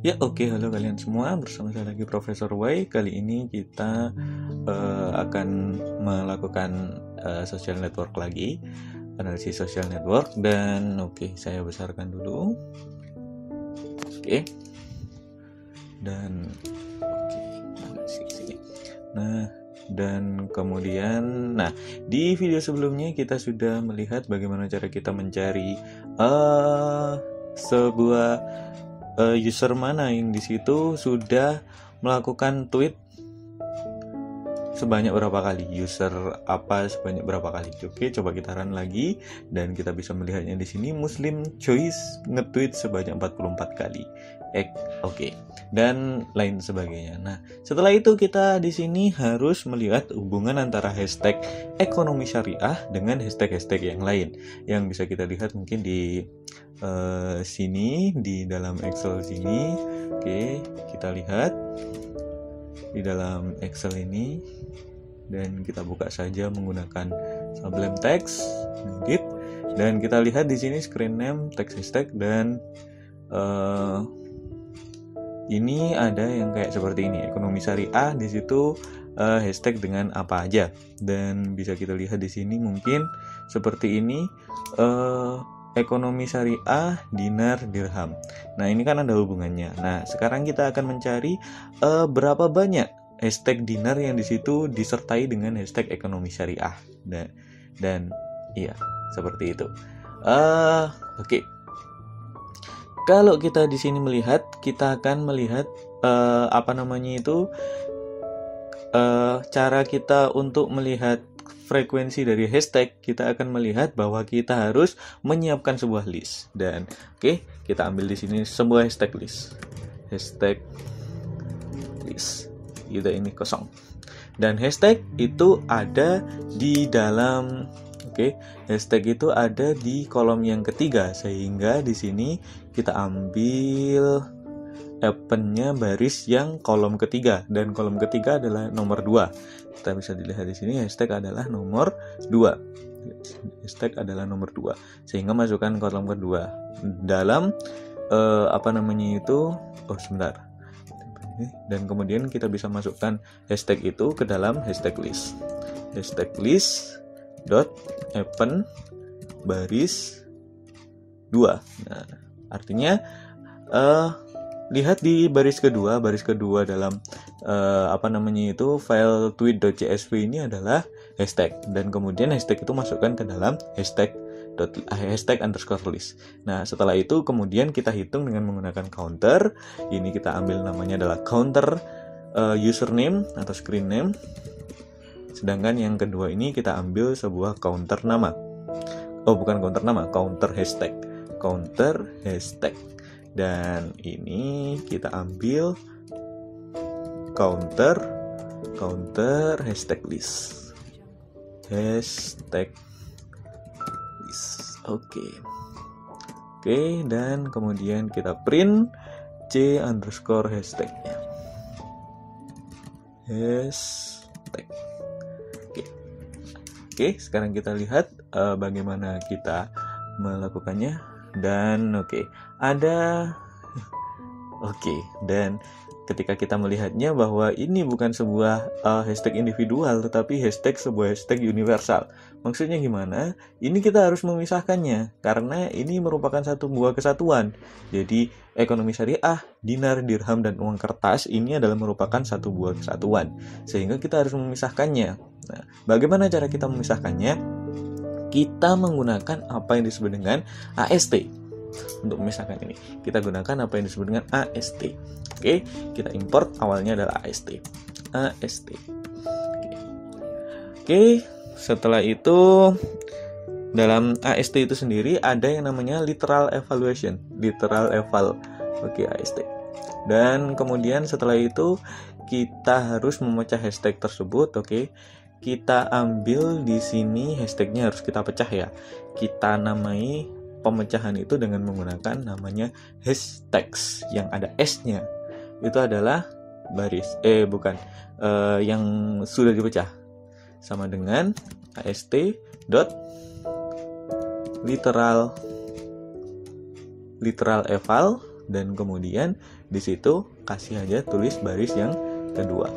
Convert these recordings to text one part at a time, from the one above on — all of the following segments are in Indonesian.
Ya, oke, halo kalian semua. Bersama saya lagi Profesor Y. Kali ini kita akan melakukan social network lagi, analisis social network. Dan saya besarkan dulu. Oke. Dan sini. Nah, dan kemudian, di video sebelumnya kita sudah melihat bagaimana cara kita mencari sebuah user mana yang di situ sudah melakukan tweet sebanyak berapa kali, user apa sebanyak berapa kali. Oke, coba kita run lagi dan kita bisa melihatnya di sini. Muslim Choice nge-tweet sebanyak 44 kali. Oke. Dan lain sebagainya. Nah, setelah itu kita di sini harus melihat hubungan antara hashtag ekonomi syariah dengan hashtag-hashtag yang lain yang bisa kita lihat mungkin di sini di dalam Excel sini. Oke, kita lihat di dalam Excel ini dan kita buka saja menggunakan Sublime Text, edit, dan kita lihat di sini screen name, text hashtag, dan ini ada yang kayak seperti ini, ekonomi syariah. Di situ hashtag dengan apa aja, dan bisa kita lihat di sini mungkin seperti ini, ekonomi syariah, dinar, dirham. Nah, ini kan ada hubungannya. Nah, sekarang kita akan mencari berapa banyak hashtag dinar yang di situ disertai dengan hashtag ekonomi syariah. Dan iya, seperti itu. Oke. Kalau kita di sini melihat, kita akan melihat cara kita untuk melihat frekuensi dari hashtag. Kita akan melihat bahwa kita harus menyiapkan sebuah list. Dan kita ambil di sini sebuah hashtag list. Hashtag list. Ini kosong. Dan hashtag itu ada di dalam hashtag itu ada di kolom yang ketiga, sehingga di sini kita ambil append-nya baris yang kolom ketiga, dan kolom ketiga adalah nomor 2. Kita bisa dilihat di sini hashtag adalah nomor 2. Hashtag adalah nomor 2. Sehingga masukkan kolom kedua dalam dan kemudian kita bisa masukkan hashtag itu ke dalam hashtag list. Hashtag list dot append baris 2. Nah, artinya lihat di baris kedua dalam file tweet.csv ini adalah hashtag, dan kemudian hashtag itu masukkan ke dalam hashtag underscore list. Nah, setelah itu kemudian kita hitung dengan menggunakan counter. Ini kita ambil namanya adalah counter username atau screen name. Sedangkan yang kedua ini kita ambil sebuah counter nama. Bukan counter nama, counter hashtag. Counter hashtag. Dan ini kita ambil counter hashtag list. Hashtag list. Oke, dan kemudian kita print c underscore hashtagnya. Hashtag. Oke, sekarang kita lihat bagaimana kita melakukannya. Dan dan ketika kita melihatnya bahwa ini bukan sebuah hashtag individual, tetapi sebuah hashtag universal. Maksudnya gimana? Ini kita harus memisahkannya karena ini merupakan satu buah kesatuan. Jadi ekonomi syariah, dinar, dirham, dan uang kertas ini adalah merupakan satu buah kesatuan. Sehingga kita harus memisahkannya. Nah, bagaimana cara kita memisahkannya? Kita menggunakan apa yang disebut dengan AST. Untuk memisahkan ini, kita gunakan apa yang disebut dengan AST. Kita import, awalnya adalah AST. Setelah itu dalam AST itu sendiri ada yang namanya literal evaluation, AST. Dan kemudian setelah itu kita harus memecah hashtag tersebut. Kita ambil di sini hashtagnya harus kita pecah ya. Kita namai pemecahan itu dengan menggunakan namanya hashtags yang ada S-nya. Itu adalah yang sudah dipecah. Sama dengan AST dot literal eval, dan kemudian Di situ kasih aja tulis baris yang kedua.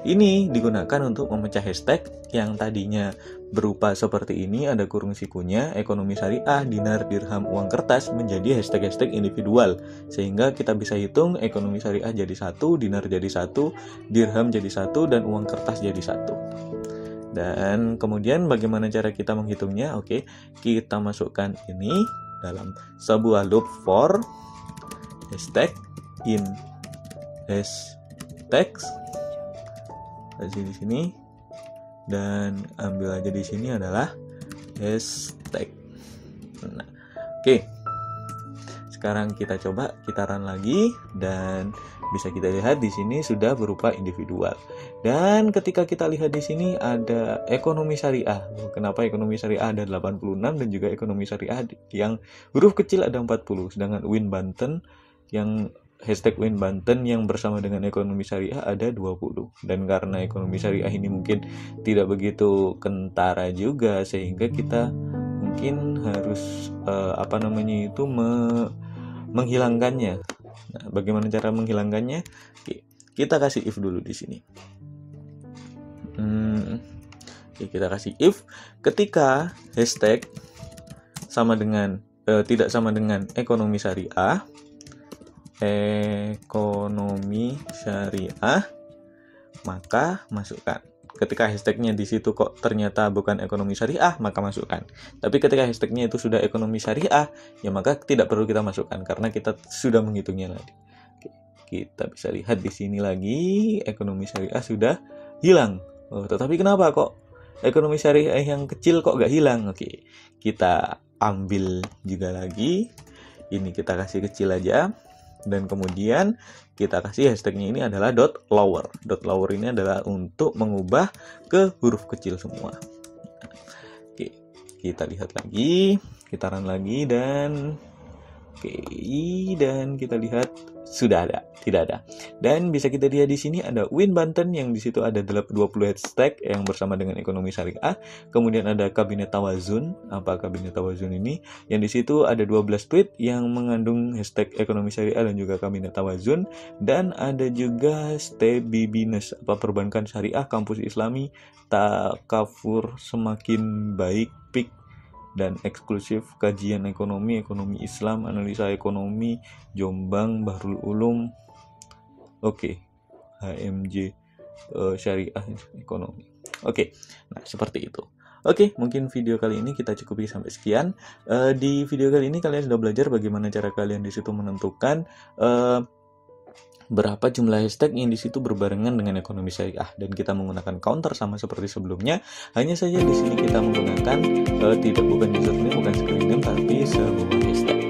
Ini digunakan untuk memecah hashtag yang tadinya berupa seperti ini, ada kurung sikunya, ekonomi syariah, dinar, dirham, uang kertas, menjadi hashtag-hashtag individual. Sehingga kita bisa hitung ekonomi syariah jadi 1, dinar jadi 1, dirham jadi 1, dan uang kertas jadi 1. Dan kemudian bagaimana cara kita menghitungnya? Oke, kita masukkan ini dalam sebuah loop for hashtag in hashtag. Kasih di sini dan ambil aja di sini adalah hashtag. Nah, oke. Sekarang kita coba kita run lagi dan bisa kita lihat di sini sudah berupa individual. Dan ketika kita lihat di sini ada ekonomi syariah. Kenapa ekonomi syariah ada 86 dan juga ekonomi syariah yang huruf kecil ada 40. Sedangkan Win Banten yang hashtag Win Banten yang bersama dengan ekonomi syariah ada 20. Dan karena ekonomi syariah ini mungkin tidak begitu kentara juga, sehingga kita mungkin harus menghilangkannya. Nah, bagaimana cara menghilangkannya? Oke, kita kasih if dulu di sini. Oke, kita kasih if ketika hashtag sama dengan tidak sama dengan ekonomi syariah, maka masukkan. Ketika hashtagnya di situ kok ternyata bukan ekonomi syariah, maka masukkan. Tapi ketika hashtagnya itu sudah ekonomi syariah, ya maka tidak perlu kita masukkan karena kita sudah menghitungnya lagi. Oke, kita bisa lihat di sini lagi ekonomi syariah sudah hilang. Tetapi kenapa kok ekonomi syariah yang kecil kok gak hilang? Oke, kita ambil juga lagi. Ini kita kasih kecil aja. Dan kemudian kita kasih hashtagnya ini adalah .lower. .lower ini adalah untuk mengubah ke huruf kecil semua. Oke, kita lihat lagi, kita run lagi dan kita lihat sudah ada, tidak ada. Dan bisa kita lihat di sini ada Win Banten yang di situ ada 20 hashtag yang bersama dengan ekonomi syariah. Kemudian ada Kabinet Tawazun. Apa Kabinet Tawazun ini? Yang di situ ada 12 tweet yang mengandung hashtag ekonomi syariah dan juga Kabinet Tawazun. Dan ada juga Stebibines, perbankan syariah, kampus Islami, takafur semakin baik, PIK dan eksklusif, kajian ekonomi Islam, analisa ekonomi, Jombang, Bahrul Ulum, HMJ syariah ekonomi. Nah seperti itu. Mungkin video kali ini kita cukupi sampai sekian. Di video kali ini kalian sudah belajar bagaimana cara kalian di situ menentukan berapa jumlah hashtag yang di situ berbarengan dengan ekonomi syariah, dan kita menggunakan counter sama seperti sebelumnya. Hanya saja di sini kita menggunakan bukan username, bukan screen name, tapi sebuah hashtag.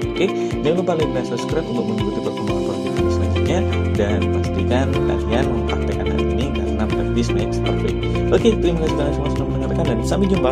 Jangan lupa like dan subscribe untuk mengikuti perkembangan project ini selanjutnya, dan pastikan kalian mempraktekkan hal ini karena practice makes perfect. Terima kasih kalian semua sudah mendengarkan dan sampai jumpa.